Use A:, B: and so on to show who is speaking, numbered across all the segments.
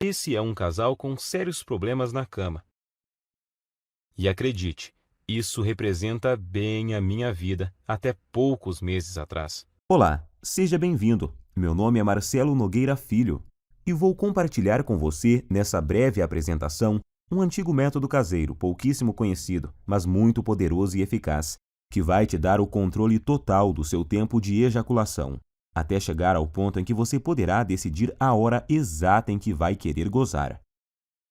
A: Esse é um casal com sérios problemas na cama. E acredite, isso representa bem a minha vida até poucos meses atrás.
B: Olá, seja bem-vindo. Meu nome é Marcelo Nogueira Filho e vou compartilhar com você, nessa breve apresentação, um antigo método caseiro, pouquíssimo conhecido, mas muito poderoso e eficaz, que vai te dar o controle total do seu tempo de ejaculação, até chegar ao ponto em que você poderá decidir a hora exata em que vai querer gozar.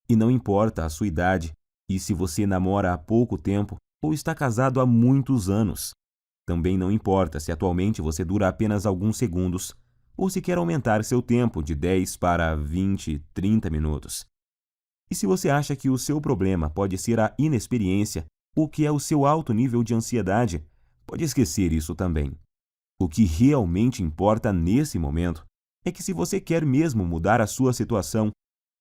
B: E não importa a sua idade, e se você namora há pouco tempo ou está casado há muitos anos. Também não importa se atualmente você dura apenas alguns segundos, ou se quer aumentar seu tempo de 10 para 20, 30 minutos. E se você acha que o seu problema pode ser a inexperiência ou que é o seu alto nível de ansiedade, pode esquecer isso também. O que realmente importa nesse momento é que se você quer mesmo mudar a sua situação,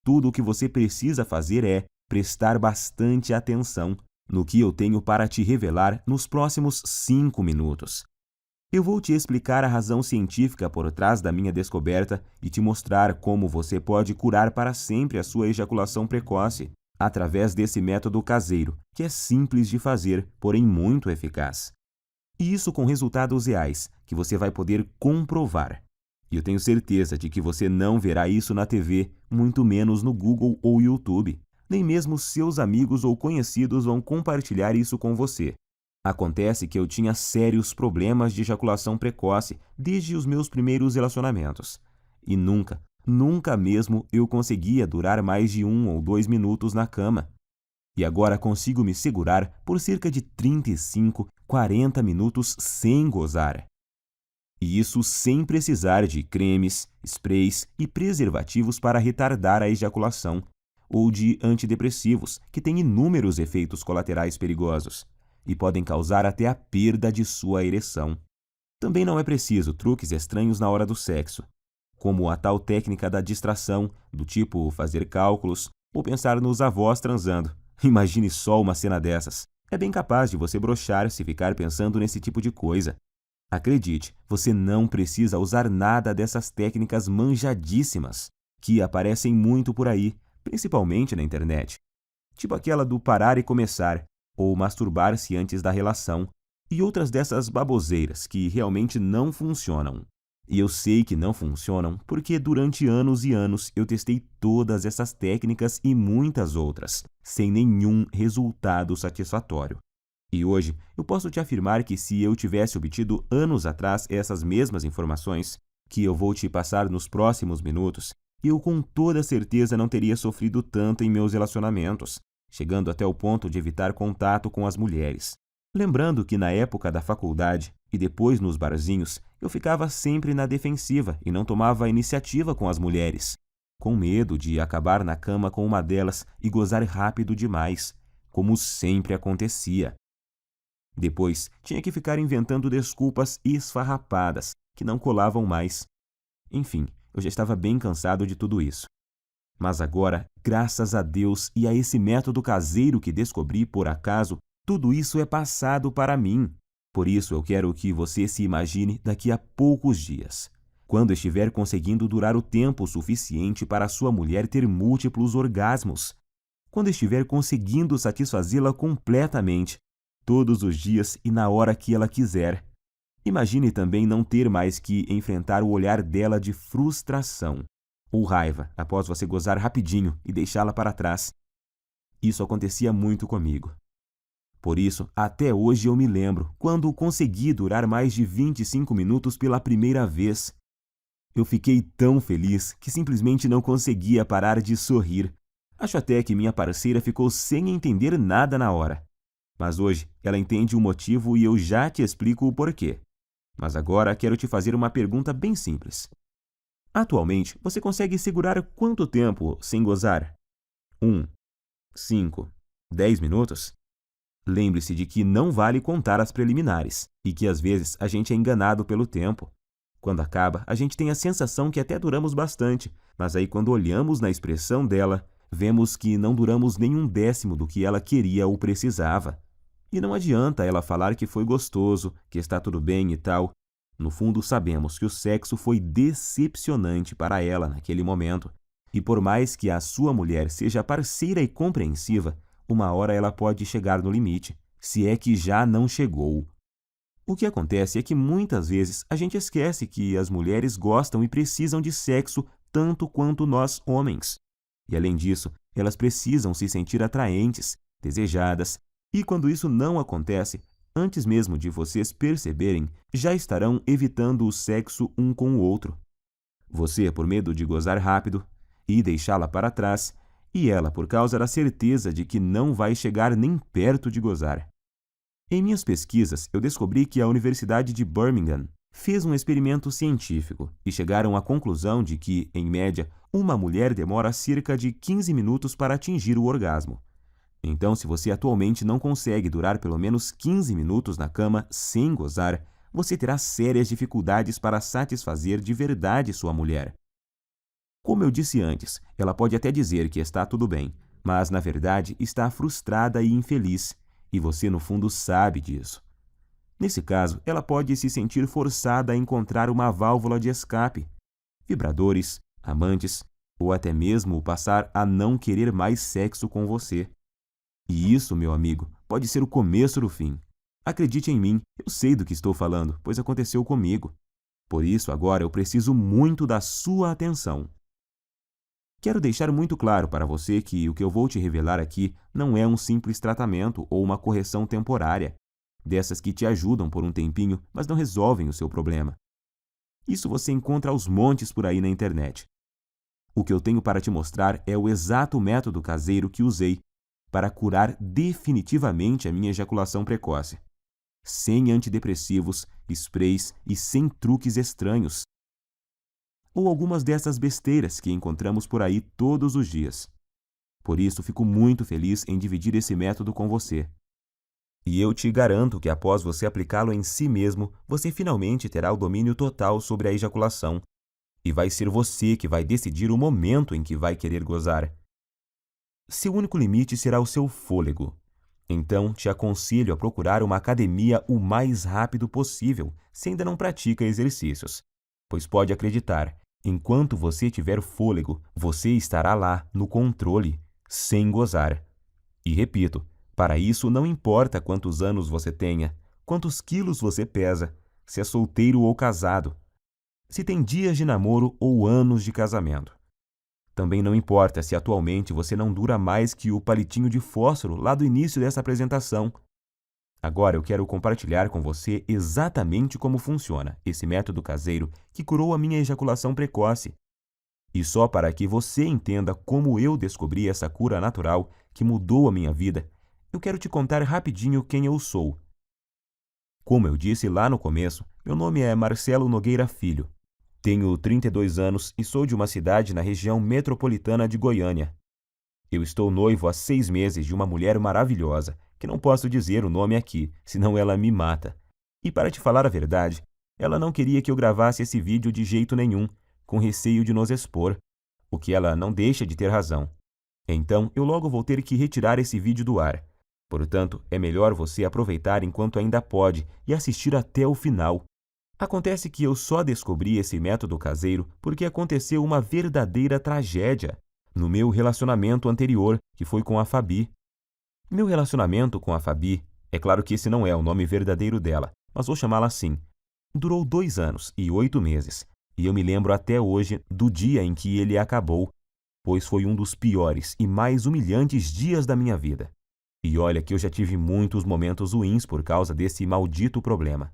B: tudo o que você precisa fazer é prestar bastante atenção no que eu tenho para te revelar nos próximos 5 minutos. Eu vou te explicar a razão científica por trás da minha descoberta e te mostrar como você pode curar para sempre a sua ejaculação precoce através desse método caseiro, que é simples de fazer, porém muito eficaz. E isso com resultados reais, que você vai poder comprovar. E eu tenho certeza de que você não verá isso na TV, muito menos no Google ou YouTube. Nem mesmo seus amigos ou conhecidos vão compartilhar isso com você. Acontece que eu tinha sérios problemas de ejaculação precoce desde os meus primeiros relacionamentos. E nunca mesmo eu conseguia durar mais de 1 ou 2 minutos na cama. E agora consigo me segurar por cerca de 35, 40 minutos sem gozar. E isso sem precisar de cremes, sprays e preservativos para retardar a ejaculação, ou de antidepressivos, que têm inúmeros efeitos colaterais perigosos e podem causar até a perda de sua ereção. Também não é preciso truques estranhos na hora do sexo, como a tal técnica da distração, do tipo fazer cálculos ou pensar nos avós transando. Imagine só uma cena dessas. É bem capaz de você broxar se ficar pensando nesse tipo de coisa. Acredite, você não precisa usar nada dessas técnicas manjadíssimas, que aparecem muito por aí, principalmente na internet. Tipo aquela do parar e começar, ou masturbar-se antes da relação, e outras dessas baboseiras que realmente não funcionam. E eu sei que não funcionam porque durante anos e anos eu testei todas essas técnicas e muitas outras, sem nenhum resultado satisfatório. E hoje eu posso te afirmar que se eu tivesse obtido anos atrás essas mesmas informações, que eu vou te passar nos próximos minutos, eu com toda certeza não teria sofrido tanto em meus relacionamentos, chegando até o ponto de evitar contato com as mulheres. Lembrando que na época da faculdade e depois nos barzinhos, eu ficava sempre na defensiva e não tomava iniciativa com as mulheres, com medo de acabar na cama com uma delas e gozar rápido demais, como sempre acontecia. Depois, tinha que ficar inventando desculpas esfarrapadas, que não colavam mais. Enfim, eu já estava bem cansado de tudo isso. Mas agora, graças a Deus e a esse método caseiro que descobri por acaso, tudo isso é passado para mim. Por isso eu quero que você se imagine daqui a poucos dias, quando estiver conseguindo durar o tempo suficiente para sua mulher ter múltiplos orgasmos, quando estiver conseguindo satisfazê-la completamente, todos os dias e na hora que ela quiser. Imagine também não ter mais que enfrentar o olhar dela de frustração ou raiva após você gozar rapidinho e deixá-la para trás. Isso acontecia muito comigo. Por isso, até hoje eu me lembro quando consegui durar mais de 25 minutos pela primeira vez. Eu fiquei tão feliz que simplesmente não conseguia parar de sorrir. Acho até que minha parceira ficou sem entender nada na hora. Mas hoje ela entende o motivo e eu já te explico o porquê. Mas agora quero te fazer uma pergunta bem simples. Atualmente, você consegue segurar quanto tempo sem gozar? 1, 5, 10 minutos? Lembre-se de que não vale contar as preliminares e que às vezes a gente é enganado pelo tempo. Quando acaba, a gente tem a sensação que até duramos bastante, mas aí quando olhamos na expressão dela, vemos que não duramos nem 1/10 do que ela queria ou precisava. E não adianta ela falar que foi gostoso, que está tudo bem e tal. No fundo, sabemos que o sexo foi decepcionante para ela naquele momento. E por mais que a sua mulher seja parceira e compreensiva, uma hora ela pode chegar no limite, se é que já não chegou. O que acontece é que muitas vezes a gente esquece que as mulheres gostam e precisam de sexo tanto quanto nós homens. E além disso, elas precisam se sentir atraentes, desejadas, e quando isso não acontece, antes mesmo de vocês perceberem, já estarão evitando o sexo um com o outro. Você por medo de gozar rápido e deixá-la para trás, e ela por causa da certeza de que não vai chegar nem perto de gozar. Em minhas pesquisas, eu descobri que a Universidade de Birmingham fez um experimento científico e chegaram à conclusão de que, em média, uma mulher demora cerca de 15 minutos para atingir o orgasmo. Então, se você atualmente não consegue durar pelo menos 15 minutos na cama sem gozar, você terá sérias dificuldades para satisfazer de verdade sua mulher. Como eu disse antes, ela pode até dizer que está tudo bem, mas na verdade está frustrada e infeliz, e você no fundo sabe disso. Nesse caso, ela pode se sentir forçada a encontrar uma válvula de escape, vibradores, amantes, ou até mesmo passar a não querer mais sexo com você. E isso, meu amigo, pode ser o começo do fim. Acredite em mim, eu sei do que estou falando, pois aconteceu comigo. Por isso, agora eu preciso muito da sua atenção. Quero deixar muito claro para você que o que eu vou te revelar aqui não é um simples tratamento ou uma correção temporária, dessas que te ajudam por um tempinho, mas não resolvem o seu problema. Isso você encontra aos montes por aí na internet. O que eu tenho para te mostrar é o exato método caseiro que usei para curar definitivamente a minha ejaculação precoce. Sem antidepressivos, sprays e sem truques estranhos, ou algumas dessas besteiras que encontramos por aí todos os dias. Por isso, fico muito feliz em dividir esse método com você. E eu te garanto que após você aplicá-lo em si mesmo, você finalmente terá o domínio total sobre a ejaculação. E vai ser você que vai decidir o momento em que vai querer gozar. Seu único limite será o seu fôlego. Então, te aconselho a procurar uma academia o mais rápido possível, se ainda não pratica exercícios. Pois pode acreditar, enquanto você tiver fôlego, você estará lá, no controle, sem gozar. E repito, para isso não importa quantos anos você tenha, quantos quilos você pesa, se é solteiro ou casado, se tem dias de namoro ou anos de casamento. Também não importa se atualmente você não dura mais que o palitinho de fósforo lá do início dessa apresentação. Agora eu quero compartilhar com você exatamente como funciona esse método caseiro que curou a minha ejaculação precoce. E só para que você entenda como eu descobri essa cura natural que mudou a minha vida, eu quero te contar rapidinho quem eu sou. Como eu disse lá no começo, meu nome é Marcelo Nogueira Filho. Tenho 32 anos e sou de uma cidade na região metropolitana de Goiânia. Eu estou noivo há 6 meses de uma mulher maravilhosa, que não posso dizer o nome aqui, senão ela me mata. E para te falar a verdade, ela não queria que eu gravasse esse vídeo de jeito nenhum, com receio de nos expor, o que ela não deixa de ter razão. Então, eu logo vou ter que retirar esse vídeo do ar. Portanto, é melhor você aproveitar enquanto ainda pode e assistir até o final. Acontece que eu só descobri esse método caseiro porque aconteceu uma verdadeira tragédia no meu relacionamento anterior, que foi com a Fabi. Meu relacionamento com a Fabi, é claro que esse não é o nome verdadeiro dela, mas vou chamá-la assim, durou 2 anos e 8 meses, e eu me lembro até hoje do dia em que ele acabou, pois foi um dos piores e mais humilhantes dias da minha vida. E olha que eu já tive muitos momentos ruins por causa desse maldito problema.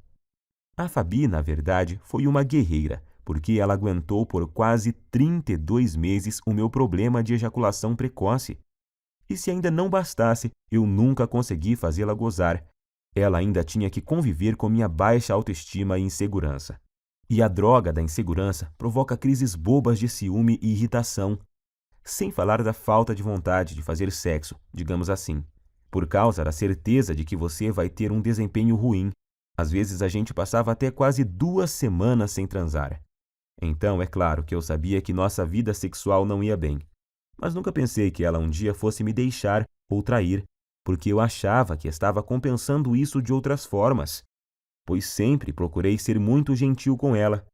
B: A Fabi, na verdade, foi uma guerreira, porque ela aguentou por quase 32 meses o meu problema de ejaculação precoce. E se ainda não bastasse, eu nunca consegui fazê-la gozar. Ela ainda tinha que conviver com minha baixa autoestima e insegurança. E a droga da insegurança provoca crises bobas de ciúme e irritação, sem falar da falta de vontade de fazer sexo, digamos assim, por causa da certeza de que você vai ter um desempenho ruim. Às vezes a gente passava até quase 2 semanas sem transar. Então, é claro que eu sabia que nossa vida sexual não ia bem. Mas nunca pensei que ela um dia fosse me deixar ou trair, porque eu achava que estava compensando isso de outras formas. Pois sempre procurei ser muito gentil com ela.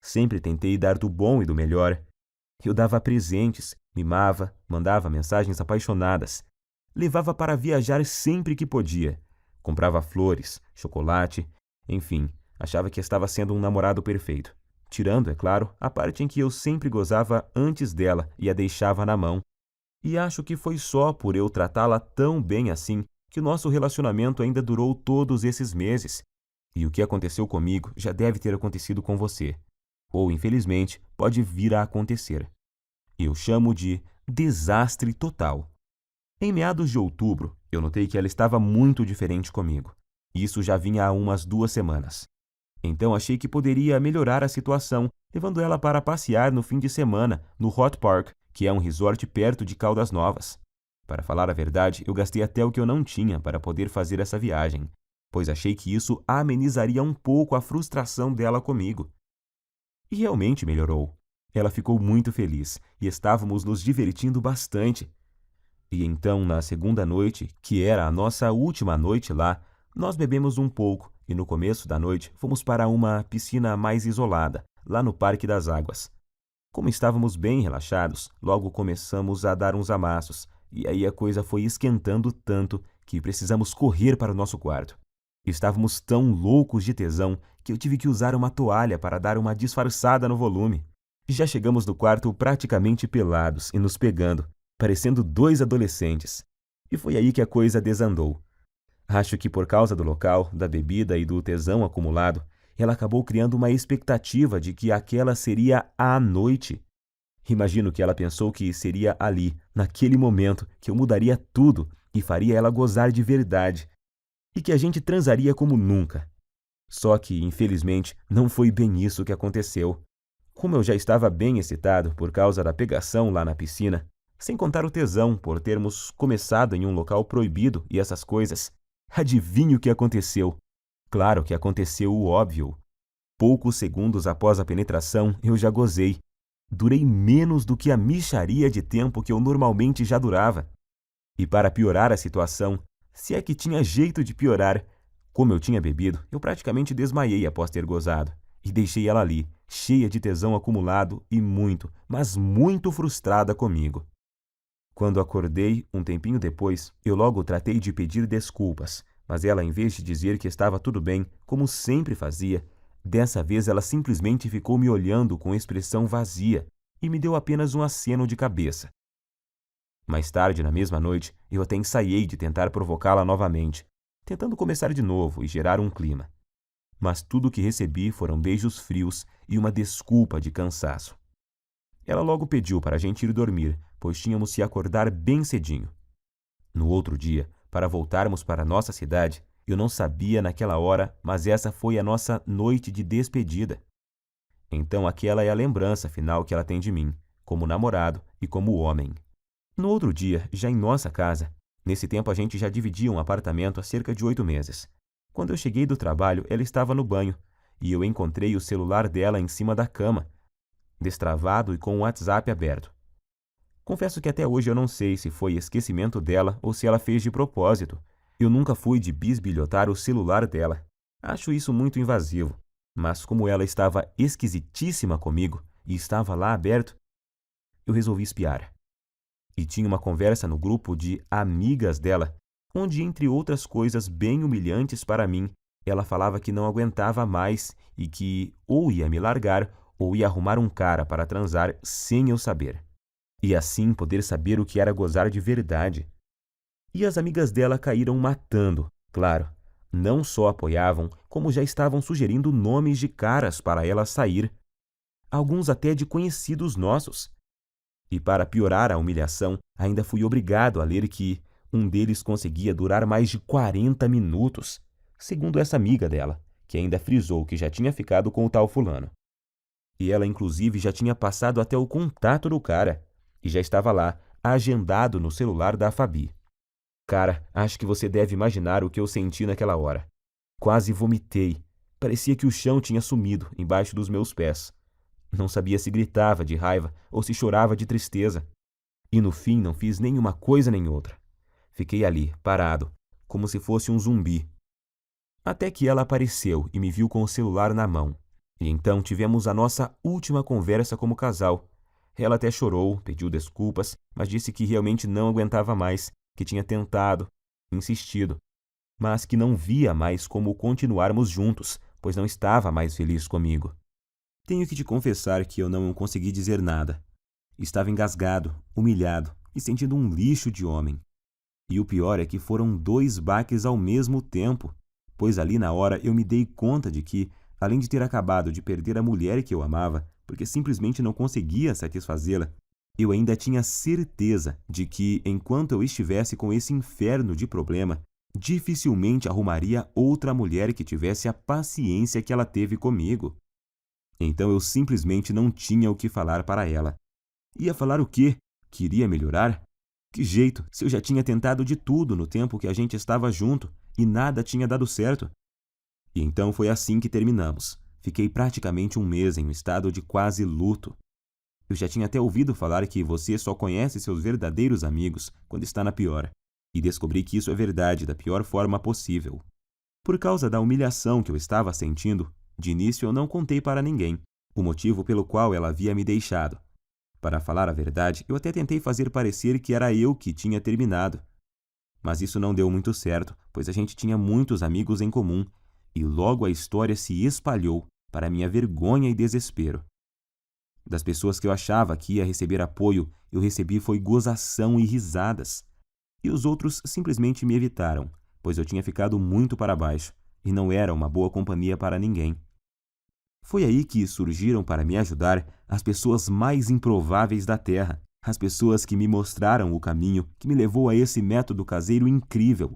B: Sempre tentei dar do bom e do melhor. Eu dava presentes, mimava, mandava mensagens apaixonadas. Levava para viajar sempre que podia. Comprava flores, chocolate, enfim, achava que estava sendo um namorado perfeito. Tirando, é claro, a parte em que eu sempre gozava antes dela e a deixava na mão. E acho que foi só por eu tratá-la tão bem assim que o nosso relacionamento ainda durou todos esses meses. E o que aconteceu comigo já deve ter acontecido com você. Ou, infelizmente, pode vir a acontecer. Eu chamo de desastre total. Em meados de outubro, eu notei que ela estava muito diferente comigo. Isso já vinha há umas 2 semanas. Então achei que poderia melhorar a situação, levando ela para passear no fim de semana no Hot Park, que é um resort perto de Caldas Novas. Para falar a verdade, eu gastei até o que eu não tinha para poder fazer essa viagem, pois achei que isso amenizaria um pouco a frustração dela comigo. E realmente melhorou. Ela ficou muito feliz e estávamos nos divertindo bastante. E então, na segunda noite, que era a nossa última noite lá, nós bebemos um pouco e no começo da noite fomos para uma piscina mais isolada, lá no Parque das Águas. Como estávamos bem relaxados, logo começamos a dar uns amassos, e aí a coisa foi esquentando tanto que precisamos correr para o nosso quarto. Estávamos tão loucos de tesão que eu tive que usar uma toalha para dar uma disfarçada no volume. Já chegamos no quarto praticamente pelados e nos pegando, parecendo 2 adolescentes. E foi aí que a coisa desandou. Acho que por causa do local, da bebida e do tesão acumulado, ela acabou criando uma expectativa de que aquela seria a noite. Imagino que ela pensou que seria ali, naquele momento, que eu mudaria tudo e faria ela gozar de verdade. E que a gente transaria como nunca. Só que, infelizmente, não foi bem isso que aconteceu. Como eu já estava bem excitado por causa da pegação lá na piscina, sem contar o tesão por termos começado em um local proibido e essas coisas, adivinhe o que aconteceu? Claro que aconteceu o óbvio. Poucos segundos após a penetração, eu já gozei. Durei menos do que a mixaria de tempo que eu normalmente já durava. E para piorar a situação, se é que tinha jeito de piorar, como eu tinha bebido, eu praticamente desmaiei após ter gozado. E deixei ela ali, cheia de tesão acumulado e muito, mas muito frustrada comigo. Quando acordei, um tempinho depois, eu logo tratei de pedir desculpas, mas ela, em vez de dizer que estava tudo bem, como sempre fazia, dessa vez ela simplesmente ficou me olhando com expressão vazia e me deu apenas um aceno de cabeça. Mais tarde, na mesma noite, eu até ensaiei de tentar provocá-la novamente, tentando começar de novo e gerar um clima. Mas tudo o que recebi foram beijos frios e uma desculpa de cansaço. Ela logo pediu para a gente ir dormir, pois tínhamos que acordar bem cedinho. No outro dia, para voltarmos para nossa cidade, eu não sabia naquela hora, mas essa foi a nossa noite de despedida. Então aquela é a lembrança final que ela tem de mim, como namorado e como homem. No outro dia, já em nossa casa, nesse tempo a gente já dividia um apartamento há cerca de 8 meses. Quando eu cheguei do trabalho, ela estava no banho, e eu encontrei o celular dela em cima da cama, destravado e com o WhatsApp aberto. Confesso que até hoje eu não sei se foi esquecimento dela ou se ela fez de propósito. Eu nunca fui de bisbilhotar o celular dela. Acho isso muito invasivo. Mas como ela estava esquisitíssima comigo e estava lá aberto, eu resolvi espiar. E tinha uma conversa no grupo de amigas dela, onde, entre outras coisas bem humilhantes para mim, ela falava que não aguentava mais e que ou ia me largar ou ia arrumar um cara para transar sem eu saber. E assim poder saber o que era gozar de verdade. E as amigas dela caíram matando, claro. Não só apoiavam, como já estavam sugerindo nomes de caras para ela sair. Alguns até de conhecidos nossos. E para piorar a humilhação, ainda fui obrigado a ler que um deles conseguia durar mais de 40 minutos, segundo essa amiga dela, que ainda frisou que já tinha ficado com o tal fulano. E ela, inclusive, já tinha passado até o contato do cara, e já estava lá, agendado no celular da Fabi. Cara, acho que você deve imaginar o que eu senti naquela hora. Quase vomitei. Parecia que o chão tinha sumido embaixo dos meus pés. Não sabia se gritava de raiva ou se chorava de tristeza. E no fim não fiz nenhuma coisa nem outra. Fiquei ali, parado, como se fosse um zumbi. Até que ela apareceu e me viu com o celular na mão. E então tivemos a nossa última conversa como casal. Ela até chorou, pediu desculpas, mas disse que realmente não aguentava mais, que tinha tentado, insistido, mas que não via mais como continuarmos juntos, pois não estava mais feliz comigo. Tenho que te confessar que eu não consegui dizer nada. Estava engasgado, humilhado e sentindo um lixo de homem. E o pior é que foram 2 baques ao mesmo tempo, pois ali na hora eu me dei conta de que, além de ter acabado de perder a mulher que eu amava, porque simplesmente não conseguia satisfazê-la, eu ainda tinha certeza de que, enquanto eu estivesse com esse inferno de problema, dificilmente arrumaria outra mulher que tivesse a paciência que ela teve comigo. Então eu simplesmente não tinha o que falar para ela. Ia falar o quê? Queria melhorar? Que jeito, se eu já tinha tentado de tudo no tempo que a gente estava junto e nada tinha dado certo? E então foi assim que terminamos. Fiquei praticamente um mês em um estado de quase luto. Eu já tinha até ouvido falar que você só conhece seus verdadeiros amigos quando está na pior. E descobri que isso é verdade da pior forma possível. Por causa da humilhação que eu estava sentindo, de início eu não contei para ninguém o motivo pelo qual ela havia me deixado. Para falar a verdade, eu até tentei fazer parecer que era eu que tinha terminado. Mas isso não deu muito certo, pois a gente tinha muitos amigos em comum, e logo a história se espalhou, para minha vergonha e desespero. Das pessoas que eu achava que ia receber apoio, eu recebi foi gozação e risadas. E os outros simplesmente me evitaram, pois eu tinha ficado muito para baixo, e não era uma boa companhia para ninguém. Foi aí que surgiram para me ajudar as pessoas mais improváveis da Terra, as pessoas que me mostraram o caminho que me levou a esse método caseiro incrível,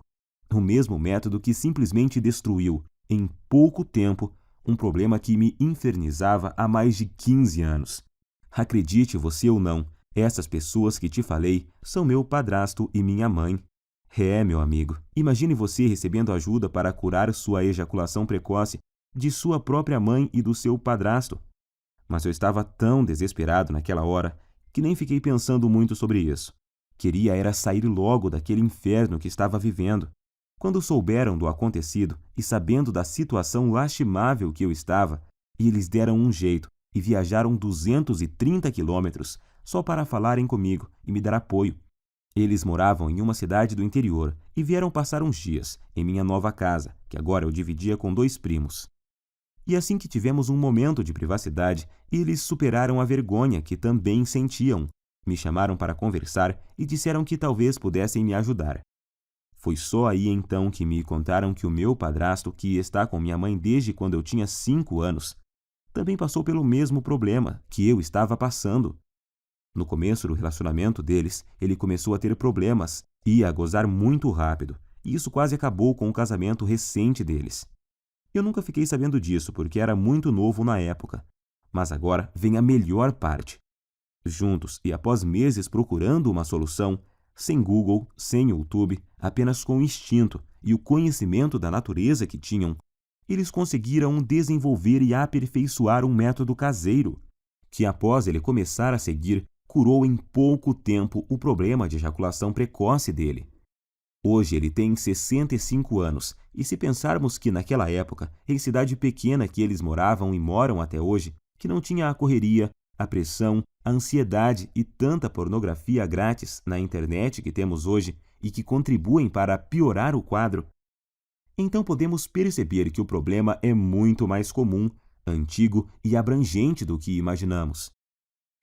B: o mesmo método que simplesmente destruiu, em pouco tempo, um problema que me infernizava há mais de 15 anos. Acredite você ou não, essas pessoas que te falei são meu padrasto e minha mãe. Meu amigo, imagine você recebendo ajuda para curar sua ejaculação precoce de sua própria mãe e do seu padrasto. Mas eu estava tão desesperado naquela hora que nem fiquei pensando muito sobre isso. Queria era sair logo daquele inferno que estava vivendo. Quando souberam do acontecido e sabendo da situação lastimável que eu estava, eles deram um jeito e viajaram 230 quilômetros só para falarem comigo e me dar apoio. Eles moravam em uma cidade do interior e vieram passar uns dias em minha nova casa, que agora eu dividia com 2 primos. E assim que tivemos um momento de privacidade, eles superaram a vergonha que também sentiam. Me chamaram para conversar e disseram que talvez pudessem me ajudar. Foi só aí então que me contaram que o meu padrasto, que está com minha mãe desde quando eu tinha 5 anos, também passou pelo mesmo problema que eu estava passando. No começo do relacionamento deles, ele começou a ter problemas e a gozar muito rápido, e isso quase acabou com o casamento recente deles. Eu nunca fiquei sabendo disso porque era muito novo na época, mas agora vem a melhor parte. Juntos e após meses procurando uma solução, sem Google, sem YouTube, apenas com o instinto e o conhecimento da natureza que tinham, eles conseguiram desenvolver e aperfeiçoar um método caseiro, que após ele começar a seguir, curou em pouco tempo o problema de ejaculação precoce dele. Hoje ele tem 65 anos, e se pensarmos que naquela época, em cidade pequena que eles moravam e moram até hoje, que não tinha a correria, a pressão, a ansiedade e tanta pornografia grátis na internet que temos hoje e que contribuem para piorar o quadro, então podemos perceber que o problema é muito mais comum, antigo e abrangente do que imaginamos.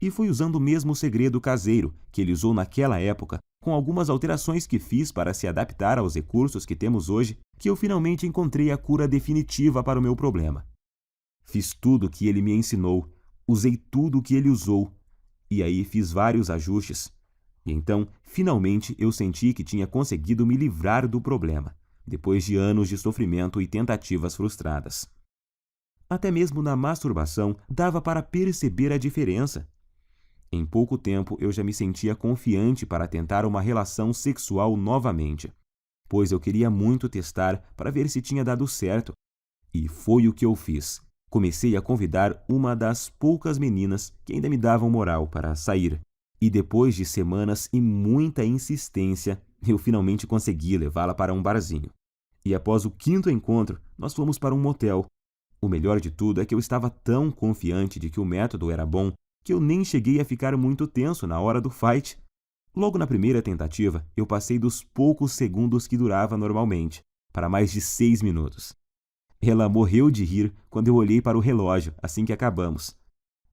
B: E foi usando o mesmo segredo caseiro que ele usou naquela época, com algumas alterações que fiz para se adaptar aos recursos que temos hoje, que eu finalmente encontrei a cura definitiva para o meu problema. Fiz tudo o que ele me ensinou, usei tudo o que ele usou, e aí fiz vários ajustes. E então, finalmente, eu senti que tinha conseguido me livrar do problema, depois de anos de sofrimento e tentativas frustradas. Até mesmo na masturbação dava para perceber a diferença. Em pouco tempo eu já me sentia confiante para tentar uma relação sexual novamente, pois eu queria muito testar para ver se tinha dado certo. E foi o que eu fiz. Comecei a convidar uma das poucas meninas que ainda me davam moral para sair. E depois de semanas e muita insistência, eu finalmente consegui levá-la para um barzinho. E após o 5º encontro, nós fomos para um motel. O melhor de tudo é que eu estava tão confiante de que o método era bom que eu nem cheguei a ficar muito tenso na hora do fight. Logo na primeira tentativa, eu passei dos poucos segundos que durava normalmente, para mais de 6 minutos. Ela morreu de rir quando eu olhei para o relógio assim que acabamos.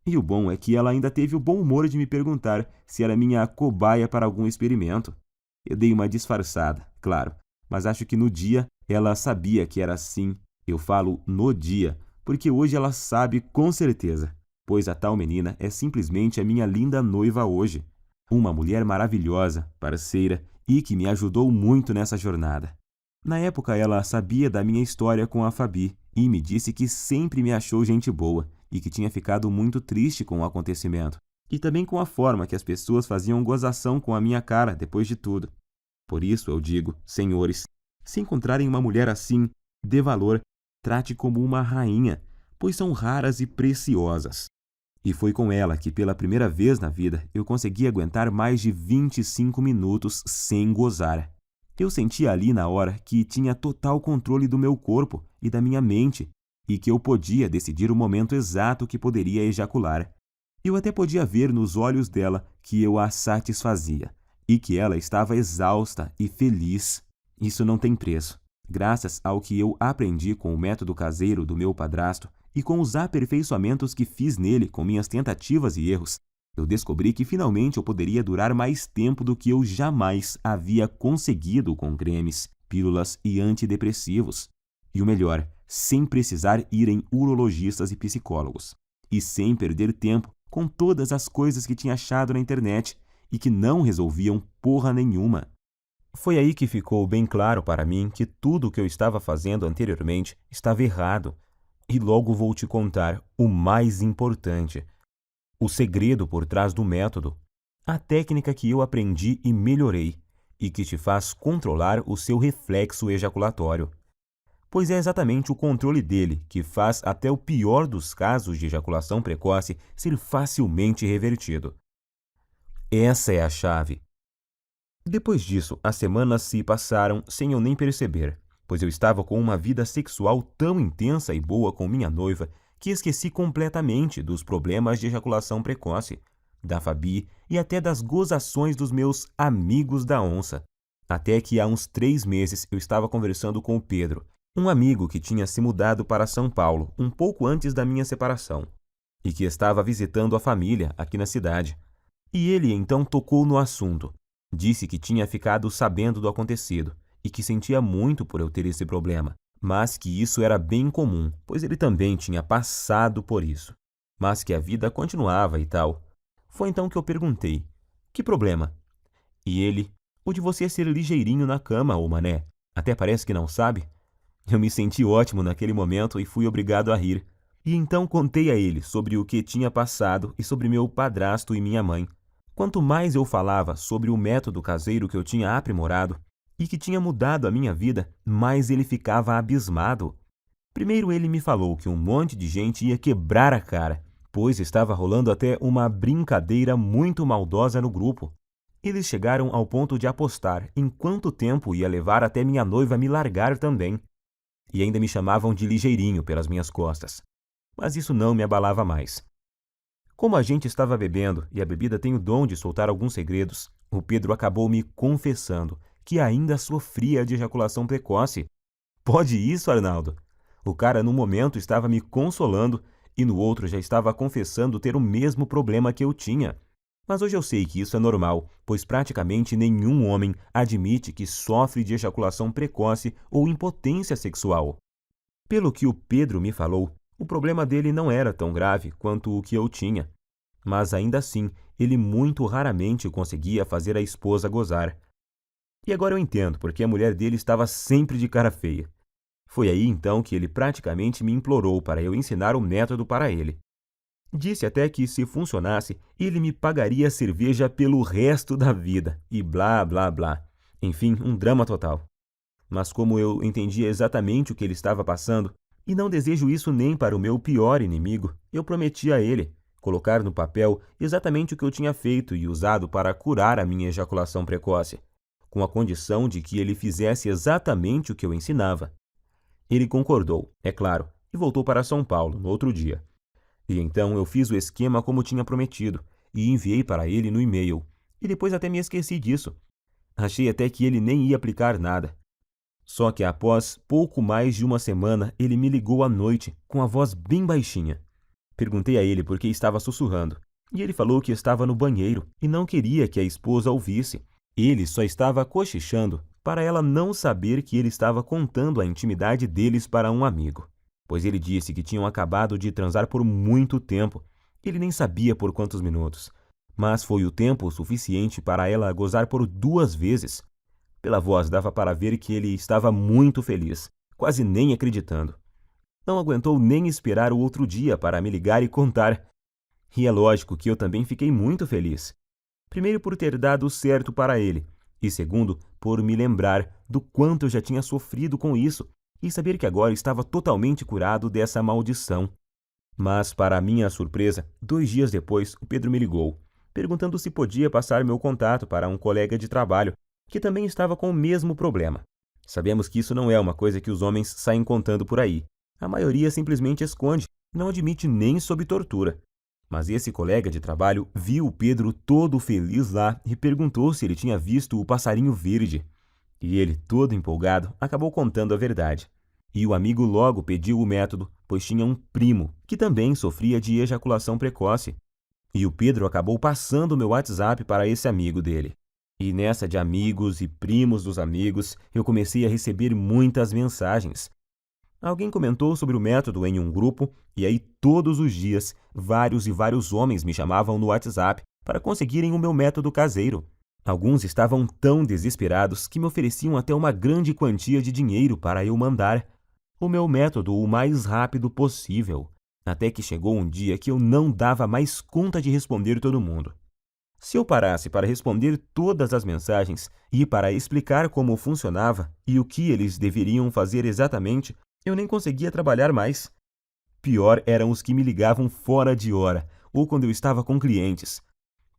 B: E o bom é que ela ainda teve o bom humor de me perguntar se era minha cobaia para algum experimento. Eu dei uma disfarçada, claro, mas acho que no dia ela sabia que era assim. Eu falo no dia, porque hoje ela sabe com certeza, pois a tal menina é simplesmente a minha linda noiva hoje. Uma mulher maravilhosa, parceira e que me ajudou muito nessa jornada. Na época ela sabia da minha história com a Fabi e me disse que sempre me achou gente boa e que tinha ficado muito triste com o acontecimento, e também com a forma que as pessoas faziam gozação com a minha cara depois de tudo. Por isso eu digo, senhores, se encontrarem uma mulher assim, dê valor, trate como uma rainha, pois são raras e preciosas. E foi com ela que pela primeira vez na vida eu consegui aguentar mais de 25 minutos sem gozar. Eu senti ali na hora que tinha total controle do meu corpo e da minha mente, e que eu podia decidir o momento exato que poderia ejacular. Eu até podia ver nos olhos dela que eu a satisfazia, e que ela estava exausta e feliz. Isso não tem preço. Graças ao que eu aprendi com o método caseiro do meu padrasto e com os aperfeiçoamentos que fiz nele com minhas tentativas e erros, eu descobri que finalmente eu poderia durar mais tempo do que eu jamais havia conseguido com cremes, pílulas e antidepressivos. E o melhor, sem precisar ir em urologistas e psicólogos. E sem perder tempo com todas as coisas que tinha achado na internet e que não resolviam porra nenhuma. Foi aí que ficou bem claro para mim que tudo o que eu estava fazendo anteriormente estava errado. E logo vou te contar o mais importante. O segredo por trás do método. A técnica que eu aprendi e melhorei, e que te faz controlar o seu reflexo ejaculatório. Pois é exatamente o controle dele que faz até o pior dos casos de ejaculação precoce ser facilmente revertido. Essa é a chave. Depois disso, as semanas se passaram sem eu nem perceber, pois eu estava com uma vida sexual tão intensa e boa com minha noiva que esqueci completamente dos problemas de ejaculação precoce, da Fabi e até das gozações dos meus amigos da onça. Até que há uns 3 meses eu estava conversando com o Pedro, um amigo que tinha se mudado para São Paulo um pouco antes da minha separação e que estava visitando a família aqui na cidade. E ele então tocou no assunto. Disse que tinha ficado sabendo do acontecido e que sentia muito por eu ter esse problema, mas que isso era bem comum, pois ele também tinha passado por isso, mas que a vida continuava e tal. Foi então que eu perguntei: que problema? E ele: o de você ser ligeirinho na cama, ô mané. Até parece que não sabe. Eu me senti ótimo naquele momento e fui obrigado a rir. E então contei a ele sobre o que tinha passado e sobre meu padrasto e minha mãe. Quanto mais eu falava sobre o método caseiro que eu tinha aprimorado e que tinha mudado a minha vida, mais ele ficava abismado. Primeiro ele me falou que um monte de gente ia quebrar a cara, pois estava rolando até uma brincadeira muito maldosa no grupo. Eles chegaram ao ponto de apostar em quanto tempo ia levar até minha noiva me largar também. E ainda me chamavam de ligeirinho pelas minhas costas. Mas isso não me abalava mais. Como a gente estava bebendo e a bebida tem o dom de soltar alguns segredos, o Pedro acabou me confessando que ainda sofria de ejaculação precoce. Pode isso, Arnaldo? O cara num momento estava me consolando e no outro já estava confessando ter o mesmo problema que eu tinha. Mas hoje eu sei que isso é normal, pois praticamente nenhum homem admite que sofre de ejaculação precoce ou impotência sexual. Pelo que o Pedro me falou, o problema dele não era tão grave quanto o que eu tinha. Mas ainda assim, ele muito raramente conseguia fazer a esposa gozar. E agora eu entendo porque a mulher dele estava sempre de cara feia. Foi aí então que ele praticamente me implorou para eu ensinar o método para ele. Disse até que, se funcionasse, ele me pagaria cerveja pelo resto da vida, e blá, blá, blá. Enfim, um drama total. Mas como eu entendia exatamente o que ele estava passando, e não desejo isso nem para o meu pior inimigo, eu prometi a ele colocar no papel exatamente o que eu tinha feito e usado para curar a minha ejaculação precoce, com a condição de que ele fizesse exatamente o que eu ensinava. Ele concordou, é claro, e voltou para São Paulo no outro dia. E então eu fiz o esquema como tinha prometido e enviei para ele no e-mail. E depois até me esqueci disso. Achei até que ele nem ia aplicar nada. Só que após pouco mais de uma semana, ele me ligou à noite, com a voz bem baixinha. Perguntei a ele por que estava sussurrando, e ele falou que estava no banheiro e não queria que a esposa ouvisse. Ele só estava cochichando para ela não saber que ele estava contando a intimidade deles para um amigo, pois ele disse que tinham acabado de transar por muito tempo. Ele nem sabia por quantos minutos, mas foi o tempo suficiente para ela gozar por 2 vezes. Pela voz dava para ver que ele estava muito feliz, quase nem acreditando. Não aguentou nem esperar o outro dia para me ligar e contar. E é lógico que eu também fiquei muito feliz. Primeiro por ter dado certo para ele, e segundo por me lembrar do quanto eu já tinha sofrido com isso e saber que agora estava totalmente curado dessa maldição. Mas, para minha surpresa, 2 dias depois, o Pedro me ligou, perguntando se podia passar meu contato para um colega de trabalho, que também estava com o mesmo problema. Sabemos que isso não é uma coisa que os homens saem contando por aí. A maioria simplesmente esconde, não admite nem sob tortura. Mas esse colega de trabalho viu o Pedro todo feliz lá e perguntou se ele tinha visto o passarinho verde. E ele, todo empolgado, acabou contando a verdade. E o amigo logo pediu o método, pois tinha um primo que também sofria de ejaculação precoce. E o Pedro acabou passando o meu WhatsApp para esse amigo dele. E nessa de amigos e primos dos amigos, eu comecei a receber muitas mensagens. Alguém comentou sobre o método em um grupo, e aí todos os dias, vários e vários homens me chamavam no WhatsApp para conseguirem o meu método caseiro. Alguns estavam tão desesperados que me ofereciam até uma grande quantia de dinheiro para eu mandar o meu método o mais rápido possível, até que chegou um dia que eu não dava mais conta de responder todo mundo. Se eu parasse para responder todas as mensagens e para explicar como funcionava e o que eles deveriam fazer exatamente, eu nem conseguia trabalhar mais. Pior eram os que me ligavam fora de hora ou quando eu estava com clientes.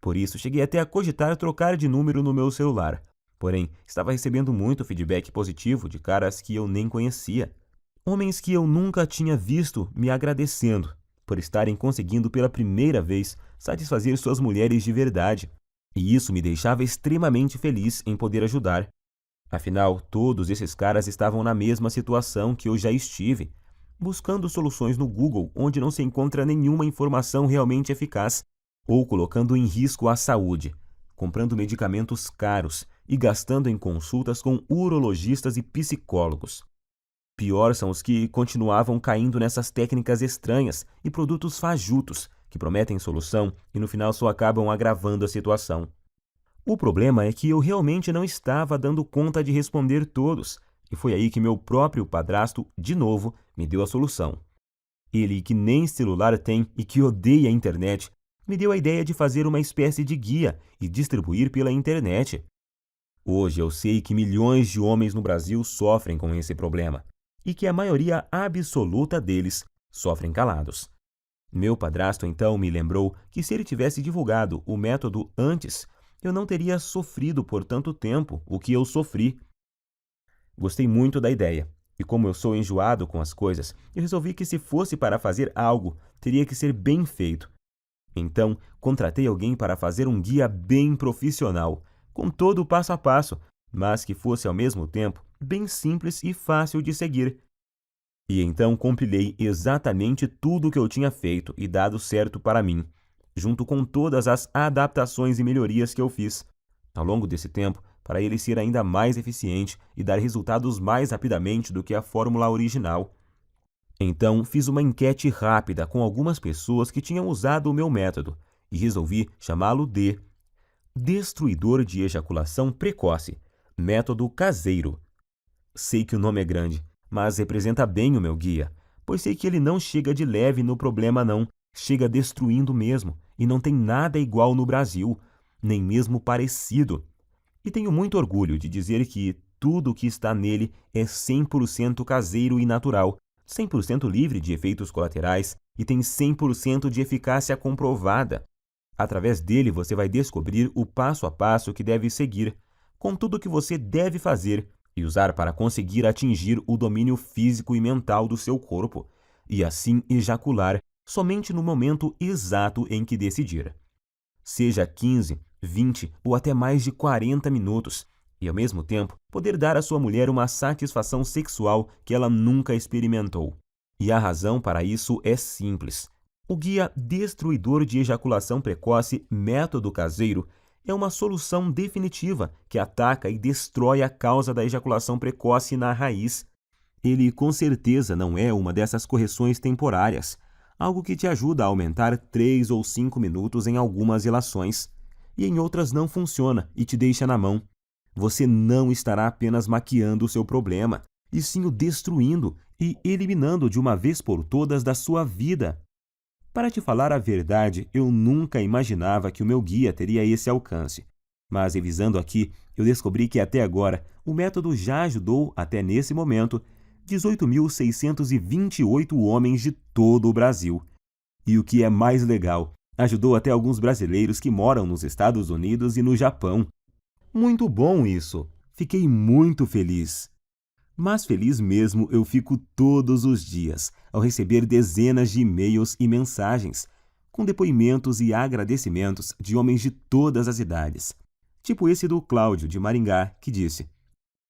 B: Por isso, cheguei até a cogitar trocar de número no meu celular. Porém, estava recebendo muito feedback positivo de caras que eu nem conhecia. Homens que eu nunca tinha visto me agradecendo por estarem conseguindo pela primeira vez satisfazer suas mulheres de verdade. E isso me deixava extremamente feliz em poder ajudar. Afinal, todos esses caras estavam na mesma situação que eu já estive, buscando soluções no Google onde não se encontra nenhuma informação realmente eficaz, ou colocando em risco a saúde, comprando medicamentos caros e gastando em consultas com urologistas e psicólogos. Pior são os que continuavam caindo nessas técnicas estranhas e produtos fajutos que prometem solução e no final só acabam agravando a situação. O problema é que eu realmente não estava dando conta de responder todos, e foi aí que meu próprio padrasto, de novo, me deu a solução. Ele, que nem celular tem e que odeia a internet, me deu a ideia de fazer uma espécie de guia e distribuir pela internet. Hoje eu sei que milhões de homens no Brasil sofrem com esse problema, e que a maioria absoluta deles sofrem calados. Meu padrasto então me lembrou que se ele tivesse divulgado o método antes, eu não teria sofrido por tanto tempo o que eu sofri. Gostei muito da ideia, e como eu sou enjoado com as coisas, eu resolvi que se fosse para fazer algo, teria que ser bem feito. Então, contratei alguém para fazer um guia bem profissional, com todo o passo a passo, mas que fosse ao mesmo tempo bem simples e fácil de seguir. E então compilei exatamente tudo o que eu tinha feito e dado certo para mim, junto com todas as adaptações e melhorias que eu fiz ao longo desse tempo, para ele ser ainda mais eficiente e dar resultados mais rapidamente do que a fórmula original. Então, fiz uma enquete rápida com algumas pessoas que tinham usado o meu método e resolvi chamá-lo de Destruidor de Ejaculação Precoce, Método Caseiro. Sei que o nome é grande, mas representa bem o meu guia, pois sei que ele não chega de leve no problema não, chega destruindo mesmo, e não tem nada igual no Brasil, nem mesmo parecido. E tenho muito orgulho de dizer que tudo o que está nele é 100% caseiro e natural, 100% livre de efeitos colaterais e tem 100% de eficácia comprovada. Através dele você vai descobrir o passo a passo que deve seguir, com tudo o que você deve fazer e usar para conseguir atingir o domínio físico e mental do seu corpo, e assim ejacular somente no momento exato em que decidir. Seja 15, 20 ou até mais de 40 minutos, e ao mesmo tempo poder dar à sua mulher uma satisfação sexual que ela nunca experimentou. E a razão para isso é simples. O guia destruidor de ejaculação precoce Método Caseiro é uma solução definitiva que ataca e destrói a causa da ejaculação precoce na raiz. Ele com certeza não é uma dessas correções temporárias, algo que te ajuda a aumentar 3 ou 5 minutos em algumas relações, e em outras não funciona e te deixa na mão. Você não estará apenas maquiando o seu problema, e sim o destruindo e eliminando de uma vez por todas da sua vida. Para te falar a verdade, eu nunca imaginava que o meu guia teria esse alcance. Mas revisando aqui, eu descobri que até agora o método já ajudou, até nesse momento, 18.628 homens de todo o Brasil. E o que é mais legal, ajudou até alguns brasileiros que moram nos Estados Unidos e no Japão. Muito bom isso! Fiquei muito feliz. Mas feliz mesmo eu fico todos os dias ao receber dezenas de e-mails e mensagens, com depoimentos e agradecimentos de homens de todas as idades. Tipo esse do Cláudio, de Maringá, que disse: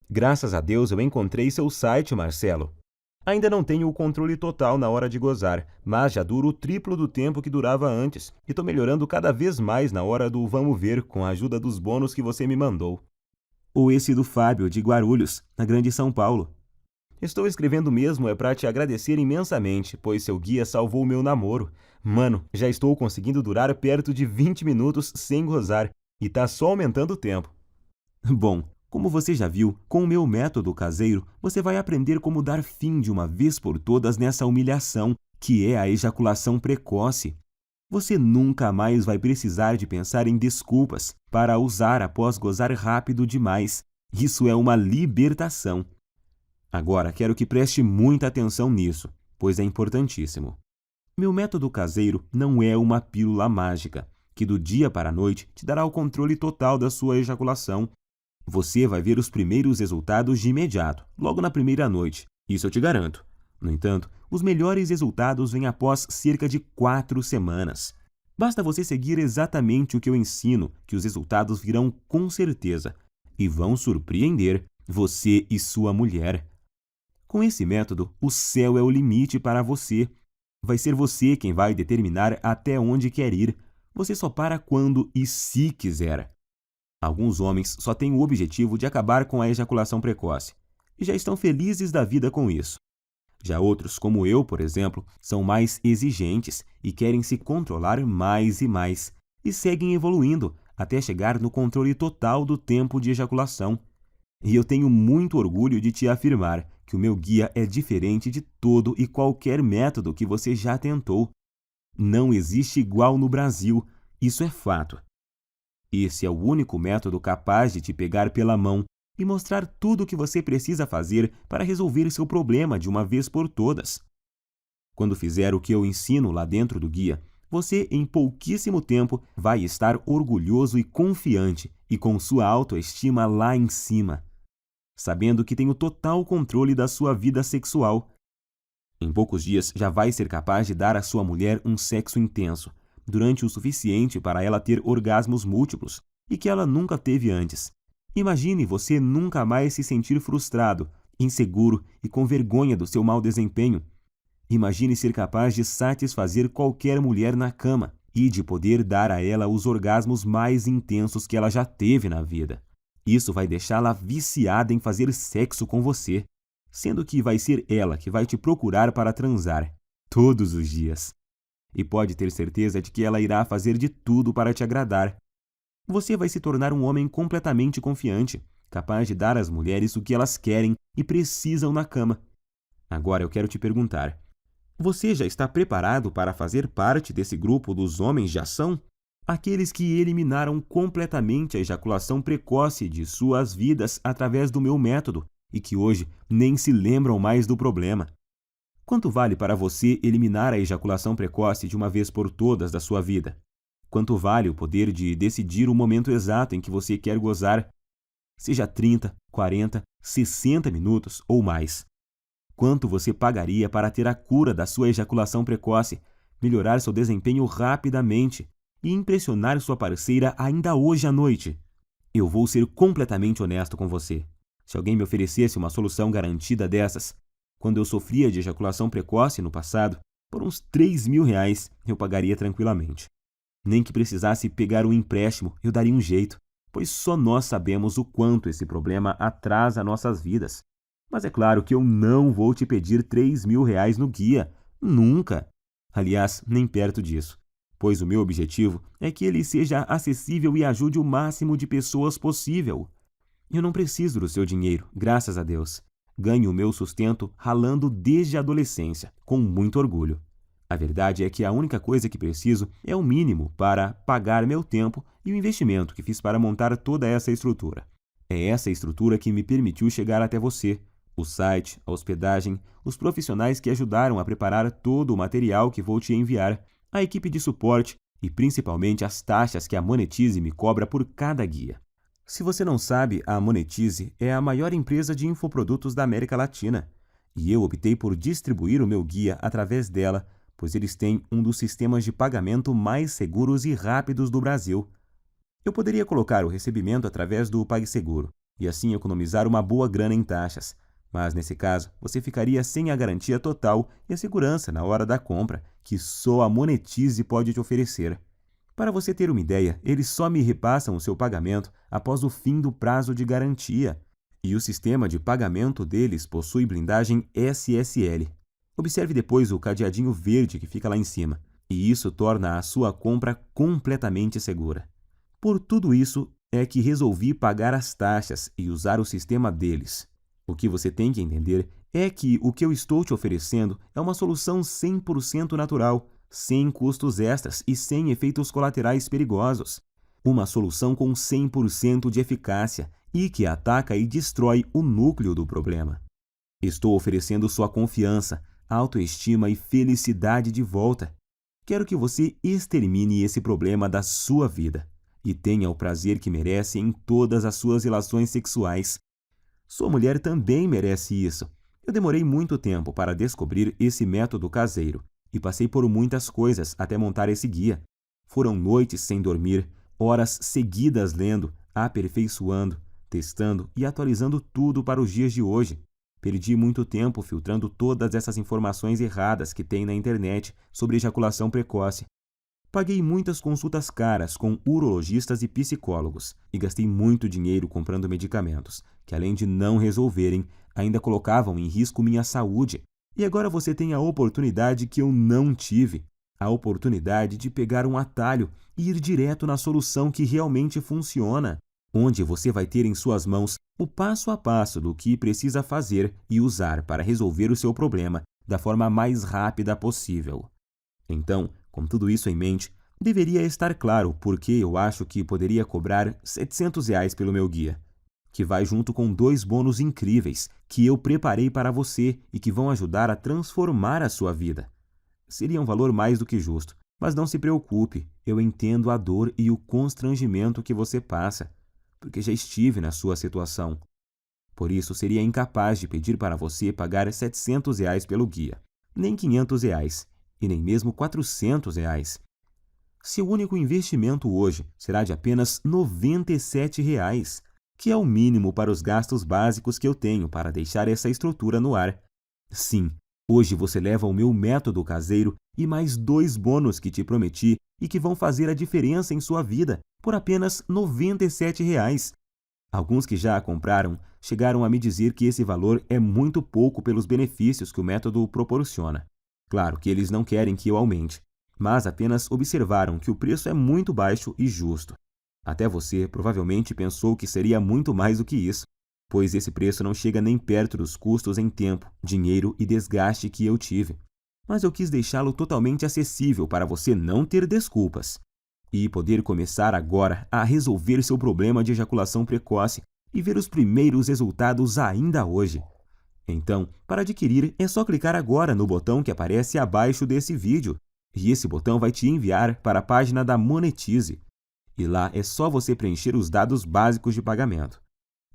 B: "Graças a Deus eu encontrei seu site, Marcelo. Ainda não tenho o controle total na hora de gozar, mas já duro o triplo do tempo que durava antes, e tô melhorando cada vez mais na hora do vamos ver com a ajuda dos bônus que você me mandou." Ou esse do Fábio, de Guarulhos, na Grande São Paulo: "Estou escrevendo mesmo para te agradecer imensamente, pois seu guia salvou meu namoro. Mano, já estou conseguindo durar perto de 20 minutos sem gozar, e tá só aumentando o tempo." Bom, como você já viu, com o meu método caseiro, você vai aprender como dar fim de uma vez por todas nessa humilhação, que é a ejaculação precoce. Você nunca mais vai precisar de pensar em desculpas para usar após gozar rápido demais. Isso é uma libertação. Agora, quero que preste muita atenção nisso, pois é importantíssimo. Meu método caseiro não é uma pílula mágica, que do dia para a noite te dará o controle total da sua ejaculação. Você vai ver os primeiros resultados de imediato, logo na primeira noite. Isso eu te garanto. No entanto, os melhores resultados vêm após cerca de 4 semanas. Basta você seguir exatamente o que eu ensino, que os resultados virão com certeza e vão surpreender você e sua mulher. Com esse método, o céu é o limite para você. Vai ser você quem vai determinar até onde quer ir. Você só para quando e se quiser. Alguns homens só têm o objetivo de acabar com a ejaculação precoce e já estão felizes da vida com isso. Já outros, como eu, por exemplo, são mais exigentes e querem se controlar mais e mais, e seguem evoluindo até chegar no controle total do tempo de ejaculação. E eu tenho muito orgulho de te afirmar que o meu guia é diferente de todo e qualquer método que você já tentou. Não existe igual no Brasil, isso é fato. Esse é o único método capaz de te pegar pela mão e mostrar tudo o que você precisa fazer para resolver seu problema de uma vez por todas. Quando fizer o que eu ensino lá dentro do guia, você em pouquíssimo tempo vai estar orgulhoso e confiante e com sua autoestima lá em cima, sabendo que tem o total controle da sua vida sexual. Em poucos dias já vai ser capaz de dar à sua mulher um sexo intenso, durante o suficiente para ela ter orgasmos múltiplos e que ela nunca teve antes. Imagine você nunca mais se sentir frustrado, inseguro e com vergonha do seu mau desempenho. Imagine ser capaz de satisfazer qualquer mulher na cama e de poder dar a ela os orgasmos mais intensos que ela já teve na vida. Isso vai deixá-la viciada em fazer sexo com você, sendo que vai ser ela que vai te procurar para transar, todos os dias. E pode ter certeza de que ela irá fazer de tudo para te agradar. Você vai se tornar um homem completamente confiante, capaz de dar às mulheres o que elas querem e precisam na cama. Agora eu quero te perguntar: você já está preparado para fazer parte desse grupo dos homens de ação? Aqueles que eliminaram completamente a ejaculação precoce de suas vidas através do meu método e que hoje nem se lembram mais do problema. Quanto vale para você eliminar a ejaculação precoce de uma vez por todas da sua vida? Quanto vale o poder de decidir o momento exato em que você quer gozar? Seja 30, 40, 60 minutos ou mais. Quanto você pagaria para ter a cura da sua ejaculação precoce, melhorar seu desempenho rapidamente e impressionar sua parceira ainda hoje à noite. Eu vou ser completamente honesto com você. Se alguém me oferecesse uma solução garantida dessas, quando eu sofria de ejaculação precoce no passado, por uns R$ 3.000 eu pagaria tranquilamente. Nem que precisasse pegar um empréstimo, eu daria um jeito, pois só nós sabemos o quanto esse problema atrasa nossas vidas. Mas é claro que eu não vou te pedir R$ 3.000 no guia. Nunca! Aliás, nem perto disso, pois o meu objetivo é que ele seja acessível e ajude o máximo de pessoas possível. Eu não preciso do seu dinheiro, graças a Deus. Ganho o meu sustento ralando desde a adolescência, com muito orgulho. A verdade é que a única coisa que preciso é o mínimo para pagar meu tempo e o investimento que fiz para montar toda essa estrutura. É essa estrutura que me permitiu chegar até você. O site, a hospedagem, os profissionais que ajudaram a preparar todo o material que vou te enviar, a equipe de suporte e principalmente as taxas que a Monetize me cobra por cada guia. Se você não sabe, a Monetize é a maior empresa de infoprodutos da América Latina e eu optei por distribuir o meu guia através dela, pois eles têm um dos sistemas de pagamento mais seguros e rápidos do Brasil. Eu poderia colocar o recebimento através do PagSeguro e assim economizar uma boa grana em taxas, mas nesse caso você ficaria sem a garantia total e a segurança na hora da compra que só a Monetize pode te oferecer. Para você ter uma ideia, eles só me repassam o seu pagamento após o fim do prazo de garantia, e o sistema de pagamento deles possui blindagem SSL. Observe depois o cadeadinho verde que fica lá em cima, e isso torna a sua compra completamente segura. Por tudo isso é que resolvi pagar as taxas e usar o sistema deles. O que você tem que entender é que o que eu estou te oferecendo é uma solução 100% natural, sem custos extras e sem efeitos colaterais perigosos. Uma solução com 100% de eficácia e que ataca e destrói o núcleo do problema. Estou oferecendo sua confiança, autoestima e felicidade de volta. Quero que você extermine esse problema da sua vida e tenha o prazer que merece em todas as suas relações sexuais. Sua mulher também merece isso. Eu demorei muito tempo para descobrir esse método caseiro e passei por muitas coisas até montar esse guia. Foram noites sem dormir, horas seguidas lendo, aperfeiçoando, testando e atualizando tudo para os dias de hoje. Perdi muito tempo filtrando todas essas informações erradas que tem na internet sobre ejaculação precoce. Paguei muitas consultas caras com urologistas e psicólogos e gastei muito dinheiro comprando medicamentos, que além de não resolverem, ainda colocavam em risco minha saúde. E agora você tem a oportunidade que eu não tive, a oportunidade de pegar um atalho e ir direto na solução que realmente funciona, onde você vai ter em suas mãos o passo a passo do que precisa fazer e usar para resolver o seu problema da forma mais rápida possível. Então, com tudo isso em mente, deveria estar claro por que eu acho que poderia cobrar R$ 700 pelo meu guia, que vai junto com 2 bônus incríveis que eu preparei para você e que vão ajudar a transformar a sua vida. Seria um valor mais do que justo, mas não se preocupe, eu entendo a dor e o constrangimento que você passa, porque já estive na sua situação. Por isso, seria incapaz de pedir para você pagar R$ 700 pelo guia, nem R$ 500 e nem mesmo R$ 400. Seu único investimento hoje será de apenas R$ 97, que é o mínimo para os gastos básicos que eu tenho para deixar essa estrutura no ar. Sim, hoje você leva o meu método caseiro e mais 2 bônus que te prometi e que vão fazer a diferença em sua vida por apenas R$ 97. Alguns que já a compraram chegaram a me dizer que esse valor é muito pouco pelos benefícios que o método proporciona. Claro que eles não querem que eu aumente, mas apenas observaram que o preço é muito baixo e justo. Até você provavelmente pensou que seria muito mais do que isso, pois esse preço não chega nem perto dos custos em tempo, dinheiro e desgaste que eu tive. Mas eu quis deixá-lo totalmente acessível para você não ter desculpas e poder começar agora a resolver seu problema de ejaculação precoce e ver os primeiros resultados ainda hoje. Então, para adquirir, é só clicar agora no botão que aparece abaixo desse vídeo, e esse botão vai te enviar para a página da Monetize. E lá é só você preencher os dados básicos de pagamento.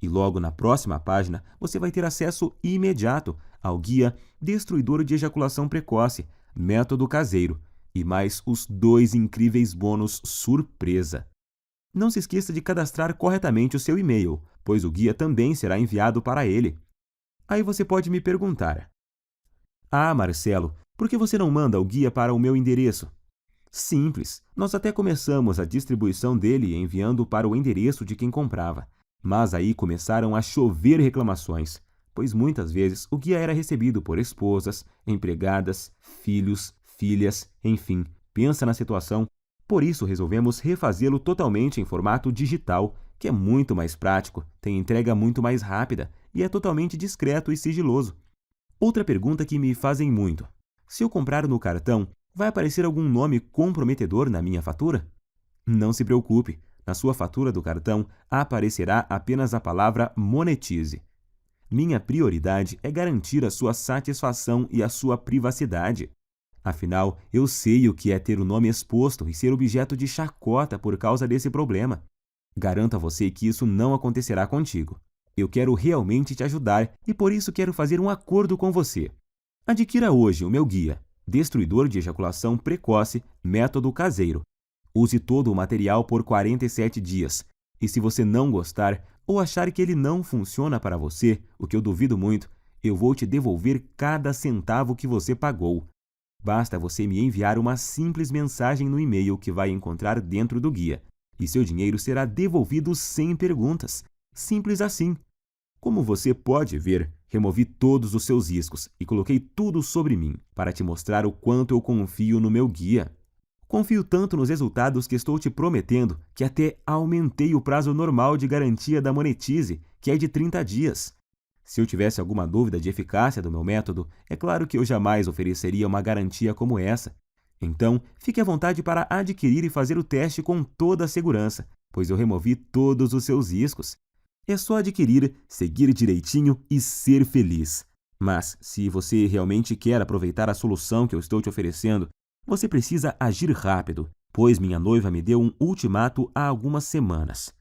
B: E logo na próxima página, você vai ter acesso imediato ao guia Destruidor de Ejaculação Precoce, Método Caseiro, e mais os 2 incríveis bônus surpresa. Não se esqueça de cadastrar corretamente o seu e-mail, pois o guia também será enviado para ele. Aí você pode me perguntar: "Ah, Marcelo, por que você não manda o guia para o meu endereço?" Simples, nós até começamos a distribuição dele enviando para o endereço de quem comprava. Mas aí começaram a chover reclamações, pois muitas vezes o guia era recebido por esposas, empregadas, filhos, filhas, enfim, pensa na situação. Por isso resolvemos refazê-lo totalmente em formato digital, que é muito mais prático, tem entrega muito mais rápida e é totalmente discreto e sigiloso. Outra pergunta que me fazem muito: se eu comprar no cartão, vai aparecer algum nome comprometedor na minha fatura? Não se preocupe, na sua fatura do cartão aparecerá apenas a palavra monetize. Minha prioridade é garantir a sua satisfação e a sua privacidade. Afinal, eu sei o que é ter o nome exposto e ser objeto de chacota por causa desse problema. Garanto a você que isso não acontecerá contigo. Eu quero realmente te ajudar e por isso quero fazer um acordo com você. Adquira hoje o meu guia, Destruidor de Ejaculação Precoce, Método Caseiro. Use todo o material por 47 dias. E se você não gostar ou achar que ele não funciona para você, o que eu duvido muito, eu vou te devolver cada centavo que você pagou. Basta você me enviar uma simples mensagem no e-mail que vai encontrar dentro do guia, e seu dinheiro será devolvido sem perguntas. Simples assim. Como você pode ver, removi todos os seus riscos e coloquei tudo sobre mim para te mostrar o quanto eu confio no meu guia. Confio tanto nos resultados que estou te prometendo que até aumentei o prazo normal de garantia da Monetize, que é de 30 dias. Se eu tivesse alguma dúvida de eficácia do meu método, é claro que eu jamais ofereceria uma garantia como essa. Então, fique à vontade para adquirir e fazer o teste com toda a segurança, pois eu removi todos os seus riscos. É só adquirir, seguir direitinho e ser feliz. Mas, se você realmente quer aproveitar a solução que eu estou te oferecendo, você precisa agir rápido, pois minha noiva me deu um ultimato há algumas semanas.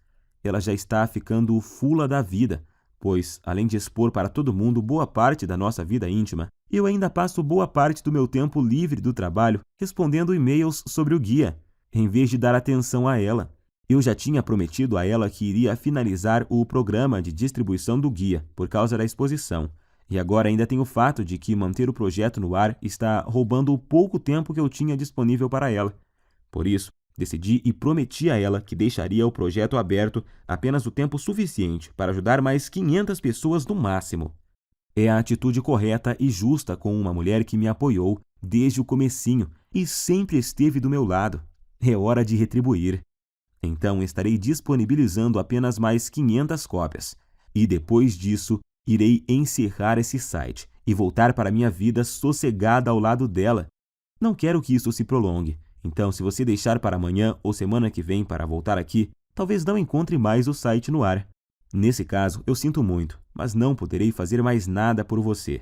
B: Ela já está ficando fula da vida, pois, além de expor para todo mundo boa parte da nossa vida íntima, eu ainda passo boa parte do meu tempo livre do trabalho respondendo e-mails sobre o guia, em vez de dar atenção a ela. Eu já tinha prometido a ela que iria finalizar o programa de distribuição do guia por causa da exposição. E agora ainda tem o fato de que manter o projeto no ar está roubando o pouco tempo que eu tinha disponível para ela. Por isso, decidi e prometi a ela que deixaria o projeto aberto apenas o tempo suficiente para ajudar mais 500 pessoas no máximo. É a atitude correta e justa com uma mulher que me apoiou desde o comecinho e sempre esteve do meu lado. É hora de retribuir. Então estarei disponibilizando apenas mais 500 cópias. E depois disso, irei encerrar esse site e voltar para minha vida sossegada ao lado dela. Não quero que isso se prolongue, então se você deixar para amanhã ou semana que vem para voltar aqui, talvez não encontre mais o site no ar. Nesse caso, eu sinto muito, mas não poderei fazer mais nada por você.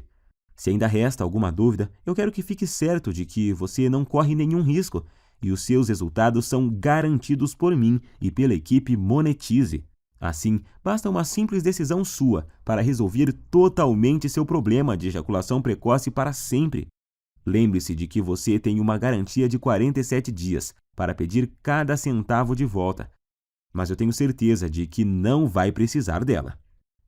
B: Se ainda resta alguma dúvida, eu quero que fique certo de que você não corre nenhum risco e os seus resultados são garantidos por mim e pela equipe Monetize. Assim, basta uma simples decisão sua para resolver totalmente seu problema de ejaculação precoce para sempre. Lembre-se de que você tem uma garantia de 47 dias para pedir cada centavo de volta, mas eu tenho certeza de que não vai precisar dela.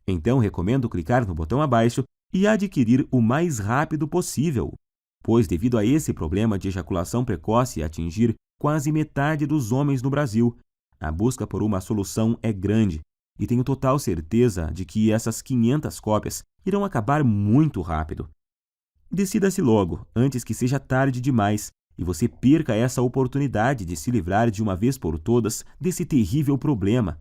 B: Então, recomendo clicar no botão abaixo e adquirir o mais rápido possível, pois devido a esse problema de ejaculação precoce atingir quase metade dos homens no Brasil, a busca por uma solução é grande e tenho total certeza de que essas 500 cópias irão acabar muito rápido. Decida-se logo, antes que seja tarde demais e você perca essa oportunidade de se livrar de uma vez por todas desse terrível problema.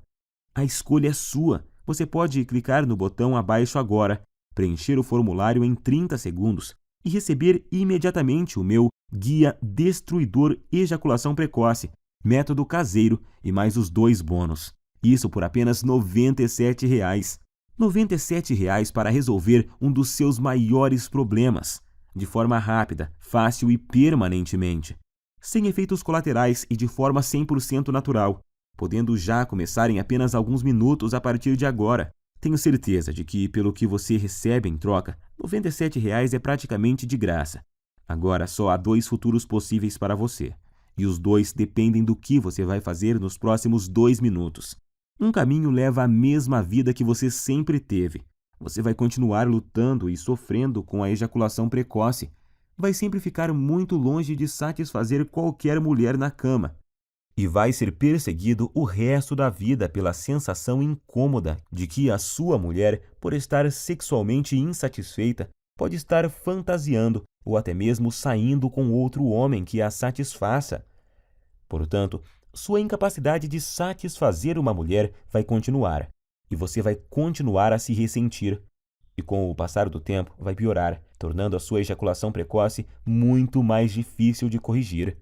B: A escolha é sua. Você pode clicar no botão abaixo agora, preencher o formulário em 30 segundos e receber imediatamente o meu Guia Destruidor Ejaculação Precoce, Método Caseiro e mais os 2 bônus. Isso por apenas R$ 97. R$ 97 para resolver um dos seus maiores problemas, de forma rápida, fácil e permanentemente, sem efeitos colaterais e de forma 100% natural, podendo já começar em apenas alguns minutos a partir de agora. Tenho certeza de que, pelo que você recebe em troca, R$ 97 é praticamente de graça. Agora só há 2 futuros possíveis para você, e os 2 dependem do que você vai fazer nos próximos 2 minutos. Um caminho leva à mesma vida que você sempre teve. Você vai continuar lutando e sofrendo com a ejaculação precoce. Vai sempre ficar muito longe de satisfazer qualquer mulher na cama. E vai ser perseguido o resto da vida pela sensação incômoda de que a sua mulher, por estar sexualmente insatisfeita, pode estar fantasiando ou até mesmo saindo com outro homem que a satisfaça. Portanto, sua incapacidade de satisfazer uma mulher vai continuar, e você vai continuar a se ressentir. E com o passar do tempo, vai piorar, tornando a sua ejaculação precoce muito mais difícil de corrigir.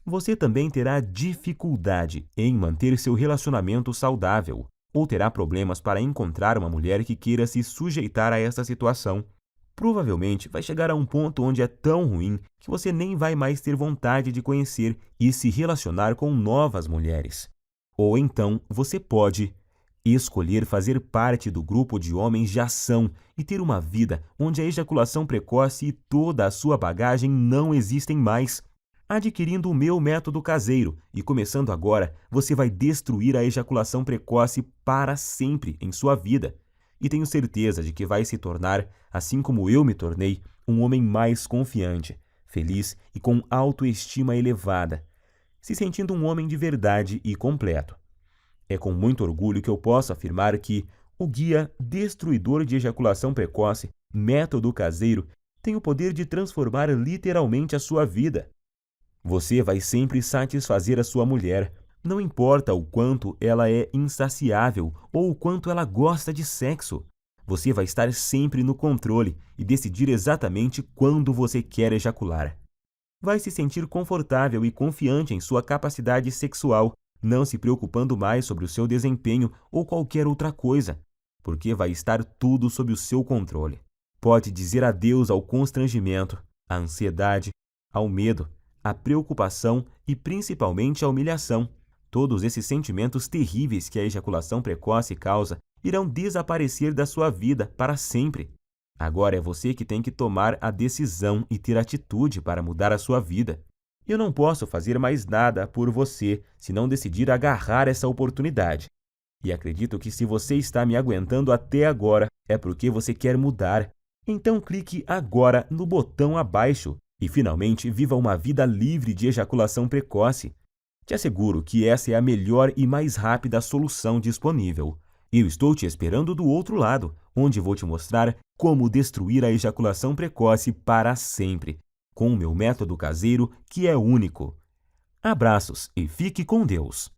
B: Você também terá dificuldade em manter seu relacionamento saudável, ou terá problemas para encontrar uma mulher que queira se sujeitar a essa situação. Provavelmente vai chegar a um ponto onde é tão ruim que você nem vai mais ter vontade de conhecer e se relacionar com novas mulheres. Ou então você pode escolher fazer parte do grupo de homens de ação e ter uma vida onde a ejaculação precoce e toda a sua bagagem não existem mais. Adquirindo o meu método caseiro e começando agora, você vai destruir a ejaculação precoce para sempre em sua vida. E tenho certeza de que vai se tornar, assim como eu me tornei, um homem mais confiante, feliz e com autoestima elevada, se sentindo um homem de verdade e completo. É com muito orgulho que eu posso afirmar que o Guia Destruidor de Ejaculação Precoce, método caseiro, tem o poder de transformar literalmente a sua vida. Você vai sempre satisfazer a sua mulher, não importa o quanto ela é insaciável ou o quanto ela gosta de sexo. Você vai estar sempre no controle e decidir exatamente quando você quer ejacular. Vai se sentir confortável e confiante em sua capacidade sexual, não se preocupando mais sobre o seu desempenho ou qualquer outra coisa, porque vai estar tudo sob o seu controle. Pode dizer adeus ao constrangimento, à ansiedade, ao medo, à preocupação e principalmente à humilhação. Todos esses sentimentos terríveis que a ejaculação precoce causa irão desaparecer da sua vida para sempre. Agora é você que tem que tomar a decisão e ter atitude para mudar a sua vida. Eu não posso fazer mais nada por você se não decidir agarrar essa oportunidade. E acredito que se você está me aguentando até agora, é porque você quer mudar. Então clique agora no botão abaixo e finalmente viva uma vida livre de ejaculação precoce. Te asseguro que essa é a melhor e mais rápida solução disponível. Eu estou te esperando do outro lado, onde vou te mostrar como destruir a ejaculação precoce para sempre, com o meu método caseiro que é único. Abraços e fique com Deus!